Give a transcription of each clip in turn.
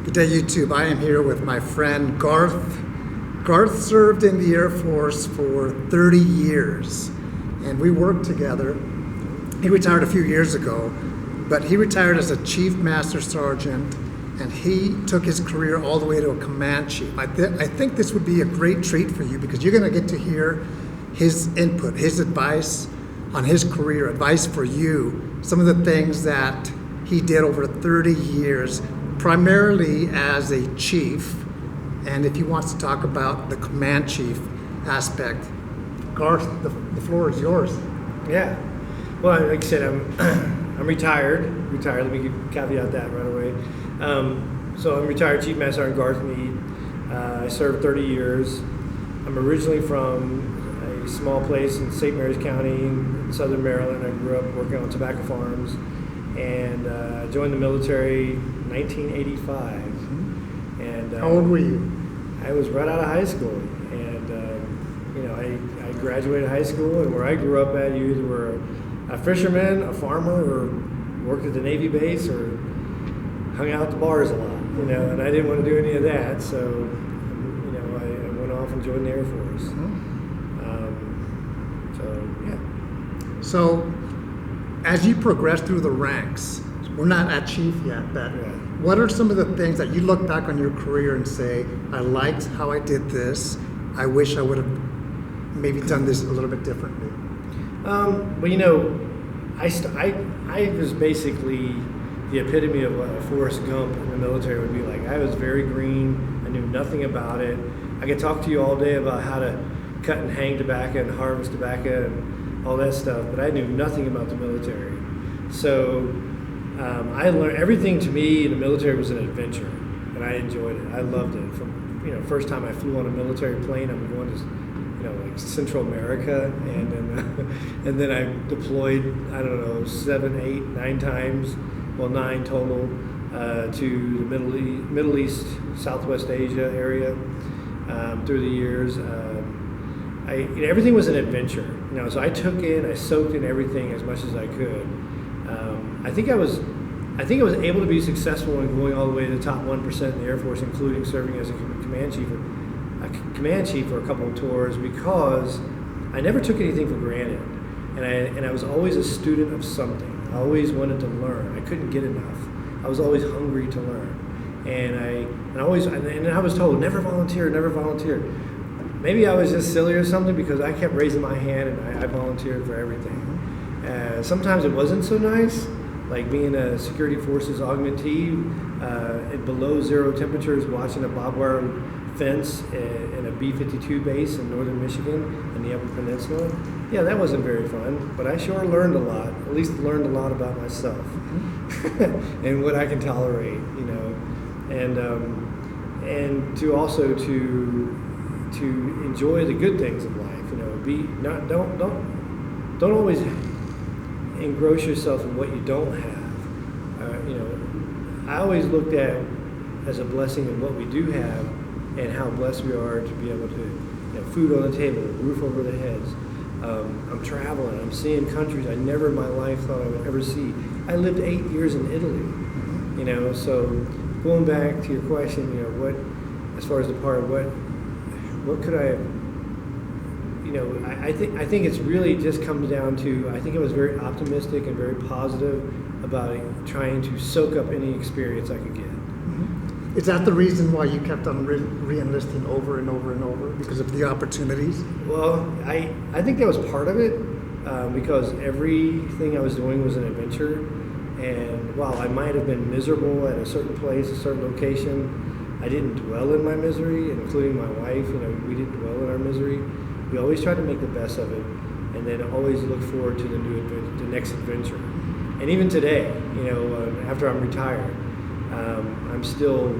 Good day, YouTube. I am here with my friend Garth. Garth served in the Air Force for 30 years, and we worked together. He retired a few years ago, but he retired as a Chief Master Sergeant, and he took his career all the way to a Command Chief. I think this would be a great treat for you because you're going to get to hear his input, his advice on his career, advice for you, some of the things that he did over 30 years, primarily as a chief, and if he wants to talk about the Command Chief aspect. Garth, the floor is yours. Yeah. Well, like I said, I'm retired. Let me caveat that right away. So I'm retired Chief Master Sergeant Garth Meade. I served 30 years. I'm originally from a small place in St. Mary's County in southern Maryland. I grew up working on tobacco farms, and joined the military in 1985. And how old were you? I was right out of high school, and I graduated high school, and where I grew up at, you either were a fisherman, a farmer, or worked at the Navy base, or hung out at the bars a lot, and I didn't want to do any of that, so, I went off and joined the Air Force. So, as you progress through the ranks, we're not at Chief yet, but what are some of the things that you look back on your career and say, I liked how I did this, I wish I would have maybe done this a little bit differently? I was basically the epitome of what a Forrest Gump in the military would be like. I was very green. I knew nothing about it. I could talk to you all day about how to cut and hang tobacco and harvest tobacco and all that stuff, but I knew nothing about the military. So I learned everything. To me, the military was an adventure, and I enjoyed it. I loved it. From first time I flew on a military plane, I'm going to like Central America, and then I deployed, 7, 8, 9 times, 9 total, to the Middle East, Southwest Asia area through the years. Everything was an adventure, so I soaked in everything as much as I could. I think I was able to be successful in going all the way to the top 1% in the Air Force, including serving as a command chief for a couple of tours, because I never took anything for granted, and I was always a student of something. I always wanted to learn. I couldn't get enough. I was always hungry to learn, and I was told never volunteer. Maybe I was just silly or something, because I kept raising my hand and I volunteered for everything. Sometimes it wasn't so nice, like being a security forces augmentee at below zero temperatures, watching a barbed wire fence in a B-52 base in northern Michigan in the Upper Peninsula. Yeah, that wasn't very fun, but I sure learned a lot. At least learned a lot about myself and what I can tolerate, and to also to enjoy the good things of life. Don't always engross yourself in what you don't have. I always looked at as a blessing in what we do have, and how blessed we are to be able to food on the table, roof over the heads. I'm traveling. I'm seeing countries I never in my life thought I would ever see. I lived 8 years in Italy. So going back to your question, what, as far as the part, what could I have? I think it's really just comes down to, I think I was very optimistic and very positive about trying to soak up any experience I could get. Is that the reason why you kept on re-enlisting over and over and over, because of the opportunities? Well, I think that was part of it, because everything I was doing was an adventure. And while I might have been miserable at a certain place, a certain location, I didn't dwell in my misery, including my wife. We didn't dwell in our misery. We always tried to make the best of it, and then always look forward to the next adventure. And even today, after I'm retired, I'm still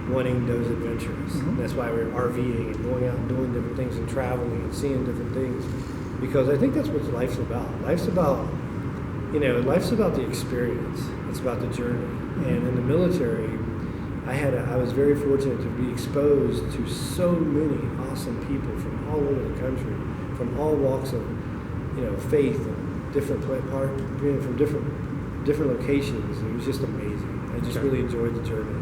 wanting those adventures. That's why we're RVing and going out and doing different things and traveling and seeing different things, because I think that's what life's about. Life's about the experience. It's about the journey. And in the military, I was very fortunate to be exposed to so many awesome people from all over the country, from all walks of faith and from different locations. It was just amazing. I just really enjoyed the journey.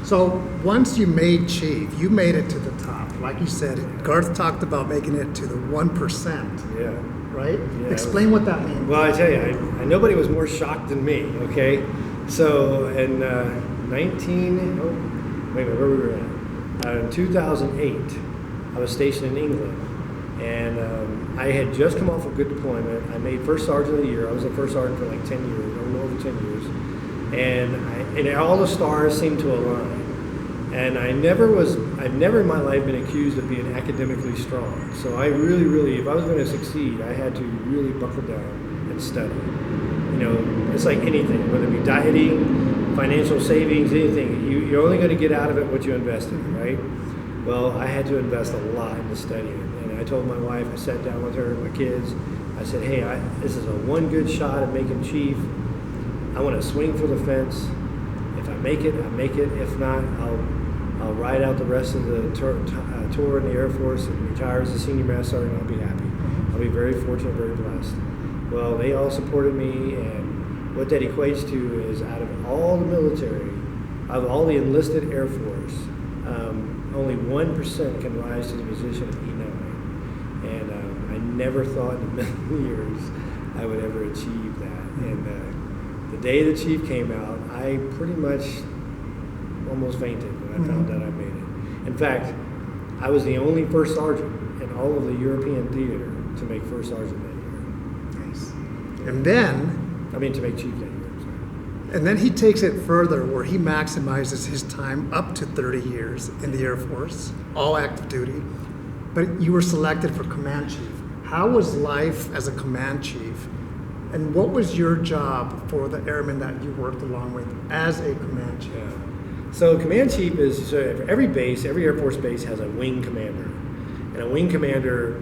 So once you made chief, you made it to the top. Like you said, Garth talked about making it to the 1%, Yeah. right? Yeah, Explain what that means. Well, I tell you, nobody was more shocked than me, okay? So in wait a minute, where we were at? In 2008, I was stationed in England, and I had just come off a good deployment. I made first sergeant of the year. I was a first sergeant for like 10 years, a little over 10 years. And all the stars seemed to align. And I've never in my life been accused of being academically strong. So I really, if I was going to succeed, I had to really buckle down and study. You know, it's like anything, whether it be dieting, financial savings, anything. You're only going to get out of it what you invest in, right? Well, I had to invest a lot into studying. And I told my wife, I sat down with her and my kids, I said, hey, this is a one good shot at making chief. I want to swing for the fence. If I make it, I make it. If not, I'll ride out the rest of the tour in the Air Force and retire as a senior master sergeant. I'll be happy. I'll be very fortunate, very blessed. Well, they all supported me, and what that equates to is out of all the military, of all the enlisted Air Force, only 1% can rise to the position of E9. And I never thought in a million years I would ever achieve that. And the day the chief came out, I pretty much almost fainted when I found out I made it. In fact, I was the only first sergeant in all of the European theater to make first sergeant that year. Nice. And then, to make chief that year. and then he takes it further where he maximizes his time up to 30 years in the Air Force, all active duty. But you were selected for command chief. How was life as a command chief? And what was your job for the airmen that you worked along with as a command chief? Yeah. So command chief is, so every base, every Air Force base has a wing commander. And a wing commander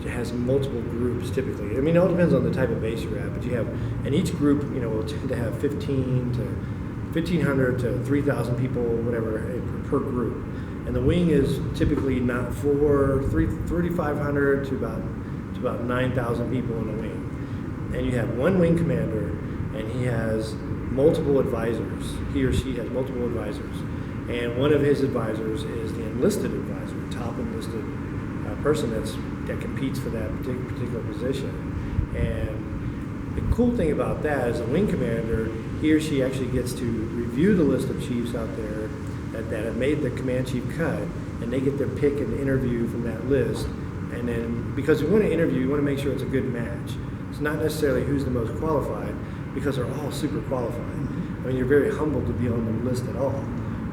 has multiple groups typically. I mean, it all depends on the type of base you're at, but you have, and each group, will tend to have 1,500 to 3,000 people, whatever, per group. And the wing is typically not 3,500 to about 9,000 people in the wing. And you have one wing commander, and he has multiple advisors. He or she has multiple advisors. And one of his advisors is the enlisted advisor, top enlisted person that competes for that particular position. And the cool thing about that is a wing commander, he or she actually gets to review the list of chiefs out there that have made the command chief cut, and they get their pick and interview from that list. And then, because we want to interview, we want to make sure it's a good match. It's not necessarily who's the most qualified, because they're all super qualified. I mean, you're very humbled to be on the list at all.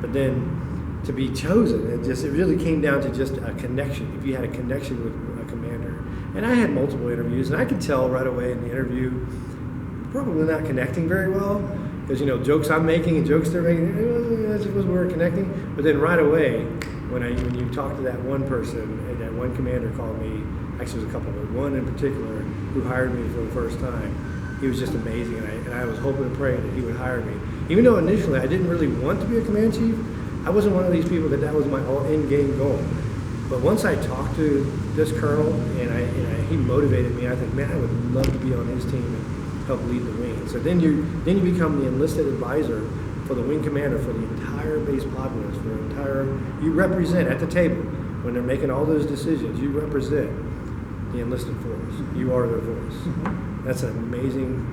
But then to be chosen, it really came down to just a connection. If you had a connection with a commander. And I had multiple interviews, and I could tell right away in the interview, probably not connecting very well, because jokes I'm making and jokes they're making, we weren't connecting. But then right away, when you talk to that one person, and that one commander called me, actually there's a couple, but one in particular who hired me for the first time. He was just amazing, and I was hoping and praying that he would hire me. Even though initially I didn't really want to be a command chief, I wasn't one of these people that was my end game goal. But once I talked to this colonel, and he motivated me, I think, man, I would love to be on his team and help lead the wing. So then you become the enlisted advisor for the wing commander for the entire base populace, you represent at the table when they're making all those decisions. You represent the enlisted force. You are their voice. Mm-hmm. That's an amazing,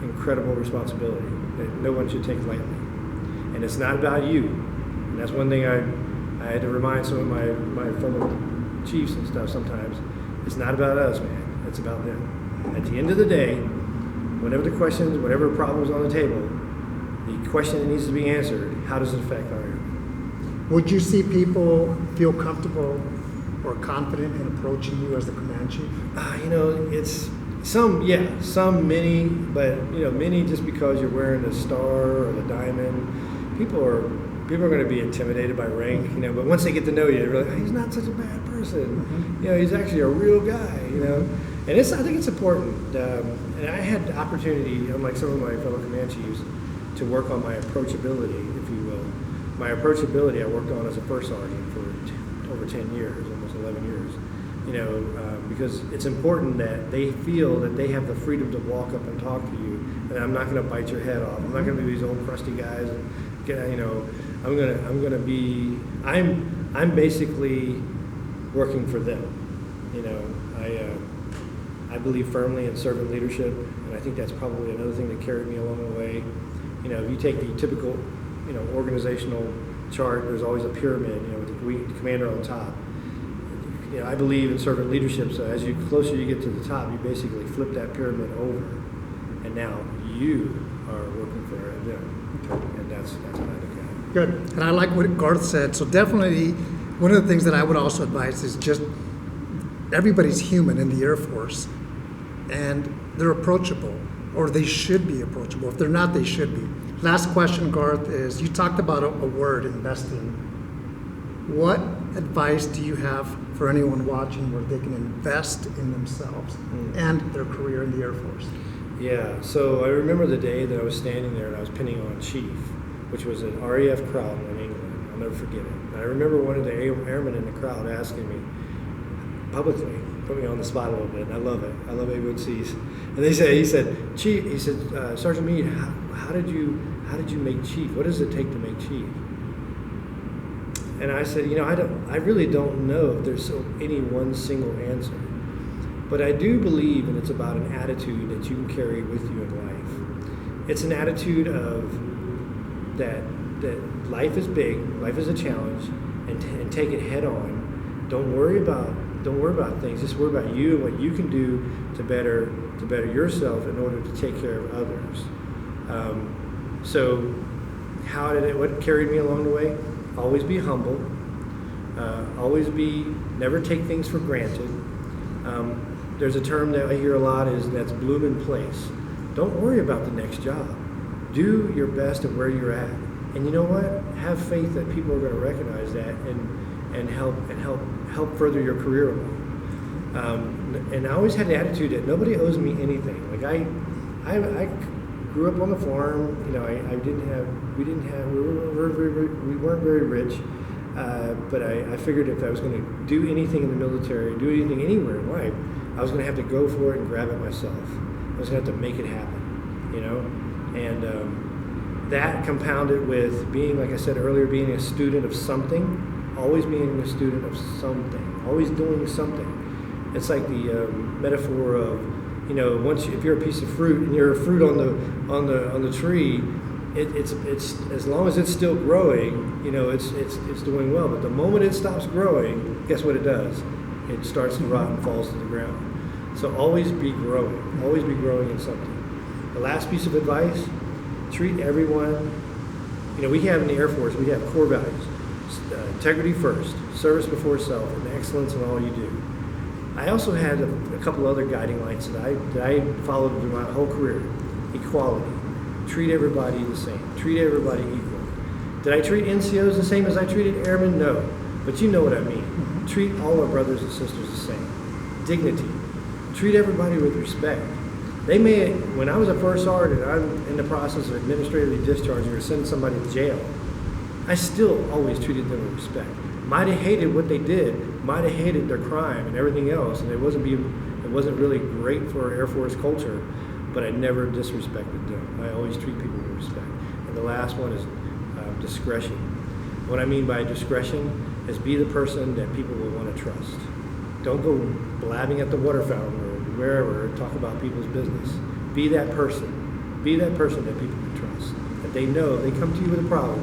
incredible responsibility that no one should take lightly. And it's not about you. And that's one thing I had to remind some of my fellow chiefs and stuff sometimes. It's not about us, man. It's about them. At the end of the day, whatever problem's on the table, the question that needs to be answered, how does it affect our air? Would you see people feel comfortable or confident in approaching you as the command chief? It's many, but many just because you're wearing the star or the diamond, people are going to be intimidated by rank, but once they get to know you, they're like, he's not such a bad person. Mm-hmm. He's actually a real guy, And I think it's important. And I had the opportunity, unlike some of my fellow command chiefs, to work on my approachability, if you will. My approachability I worked on as a first sergeant for over 10 years, almost 11 years. Because it's important that they feel that they have the freedom to walk up and talk to you and I'm not going to bite your head off. I'm not going to be these old crusty guys. And I'm basically working for them. I believe firmly in servant leadership, and I think that's probably another thing that carried me along the way. If you take the typical, organizational chart, there's always a pyramid, with the commander on top. I believe in servant leadership, so as closer you get to the top, you basically flip that pyramid over, and now you are working for them. Okay. And that's how I look at it. Good. And I like what Garth said. So definitely, one of the things that I would also advise is just everybody's human in the Air Force, and they're approachable, or they should be approachable. If they're not, they should be. Last question, Garth, is you talked about a word, investing. What advice do you have for anyone watching where they can invest in themselves and their career in the Air Force? Yeah, so I remember the day that I was standing there and I was pinning on Chief, which was an RAF crowd in England. I'll never forget it. And I remember one of the airmen in the crowd asking me publicly, put me on the spot a little bit, and I love it. I love A1Cs. And he said, Chief, Sergeant Meade, how did you make Chief? What does it take to make Chief? And I said, I really don't know if there's any one single answer. But I do believe, and it's about an attitude that you can carry with you in life. It's an attitude of that life is big, life is a challenge, and take it head on. Don't worry about things. Just worry about you and what you can do to better yourself in order to take care of others. So, what carried me along the way? Always be humble. Never take things for granted. There's a term that I hear a lot that's bloom in place. Don't worry about the next job. Do your best at where you're at. And you know what? Have faith that people are going to recognize that and help further your career along. And I always had the attitude that nobody owes me anything. Like I grew up on the farm. We weren't very rich. But I figured if I was going to do anything in the military, do anything anywhere in life, I was going to have to go for it and grab it myself. I was going to have to make it happen, And that compounded with being, like I said earlier, being a student of something, always being a student of something, always doing something. It's like the metaphor of, if you're a piece of fruit and you're a fruit on the tree, it's as long as it's still growing, it's doing well. But the moment it stops growing, guess what it does? It starts to rot and falls to the ground. So always be growing. Always be growing in something. The last piece of advice: treat everyone. We have in the Air Force, we have core values: integrity first, service before self, and excellence in all you do. I also had a couple other guiding lights that I followed through my whole career: equality. Treat everybody the same. Treat everybody equal. Did I treat NCOs the same as I treated airmen? No. But you know what I mean. Treat all our brothers and sisters the same. Dignity. Treat everybody with respect. When I was a first sergeant, I'm in the process of administratively discharging or sending somebody to jail, I still always treated them with respect. Might have hated what they did, might have hated their crime and everything else, and it wasn't really great for our Air Force culture, but I never disrespected them. I always treat people with respect. And the last one is discretion. What I mean by discretion is be the person that people will want to trust. Don't go blabbing at the water fountain or wherever and talk about people's business. Be that person. Be that person that people can trust. That they know if they come to you with a problem,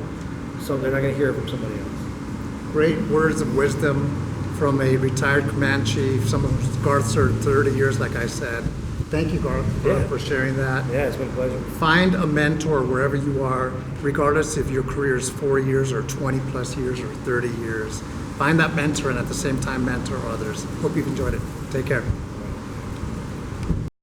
so they're not going to hear it from somebody else. Great words of wisdom from a retired command chief, someone who's Garth served 30 years, like I said. Thank you, Garth, for sharing that. Yeah, it's been a pleasure. Find a mentor wherever you are, regardless if your career is 4 years or 20 plus years or 30 years. Find that mentor and at the same time mentor others. Hope you've enjoyed it. Take care.